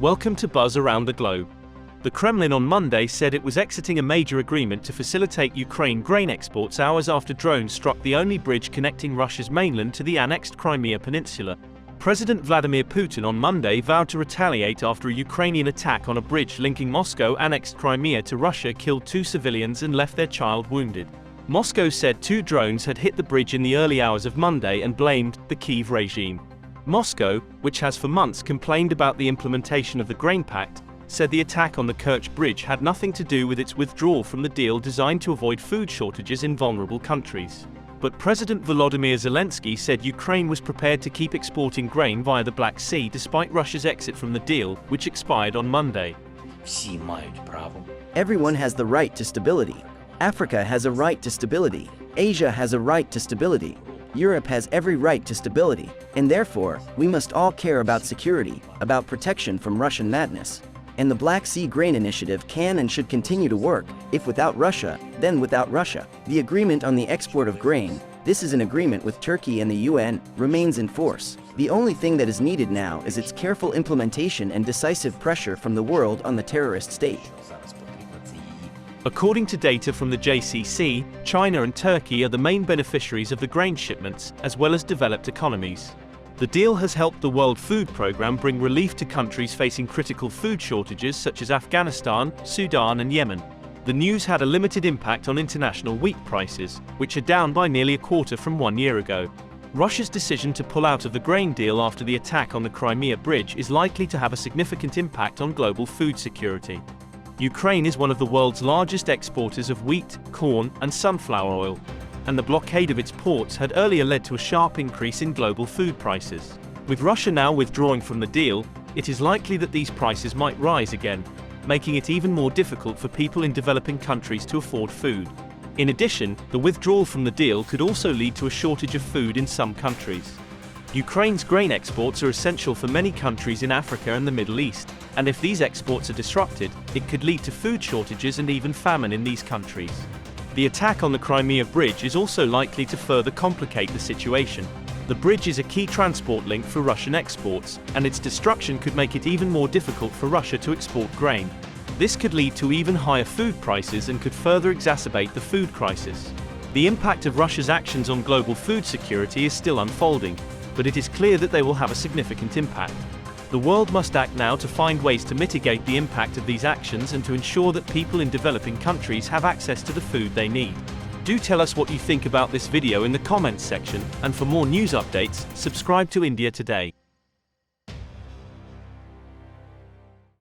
Welcome to Buzz Around the Globe. The Kremlin on Monday said it was exiting a major agreement to facilitate Ukraine grain exports hours after drones struck the only bridge connecting Russia's mainland to the annexed Crimea peninsula. President Vladimir Putin on Monday vowed to retaliate after a Ukrainian attack on a bridge linking Moscow-annexed Crimea to Russia killed 2 civilians and left their child wounded. Moscow said 2 drones had hit the bridge in the early hours of Monday and blamed the Kyiv regime. Moscow, which has for months complained about the implementation of the grain pact, said the attack on the Kerch bridge had nothing to do with its withdrawal from the deal designed to avoid food shortages in vulnerable countries. But President Volodymyr ZELENSKY said Ukraine was prepared to keep exporting grain via the Black Sea despite Russia's exit from the deal, which expired on Monday. Everyone has the right to stability. Africa has a right to stability. Asia has a right to stability. Europe has every right to stability, and therefore, we must all care about security, about protection from Russian madness. And the Black Sea Grain Initiative can and should continue to work. If without Russia, then without Russia. The agreement on the export of grain, this is an agreement with Turkey and the UN, remains in force. The only thing that is needed now is its careful implementation and decisive pressure from the world on the terrorist state. According to data from the JCC, China and Turkey are the main beneficiaries of the grain shipments, as well as developed economies. The deal has helped the World Food Programme bring relief to countries facing critical food shortages such as Afghanistan, Sudan and Yemen. The news had a limited impact on international wheat prices, which are down by nearly a quarter from 1 year ago. Russia's decision to pull out of the grain deal after the attack on the Crimea bridge is likely to have a significant impact on global food security. Ukraine is one of the world's largest exporters of wheat, corn, and sunflower oil, and the blockade of its ports had earlier led to a sharp increase in global food prices. With Russia now withdrawing from the deal, it is likely that these prices might rise again, making it even more difficult for people in developing countries to afford food. In addition, the withdrawal from the deal could also lead to a shortage of food in some countries. Ukraine's grain exports are essential for many countries in Africa and the Middle East, and if these exports are disrupted, it could lead to food shortages and even famine in these countries. The attack on the Crimea bridge is also likely to further complicate the situation. The bridge is a key transport link for Russian exports, and its destruction could make it even more difficult for Russia to export grain. This could lead to even higher food prices and could further exacerbate the food crisis. The impact of Russia's actions on global food security is still unfolding, but it is clear that they will have a significant impact. The world must act now to find ways to mitigate the impact of these actions and to ensure that people in developing countries have access to the food they need. Do tell us what you think about this video in the comments section, and for more news updates, subscribe to India Today.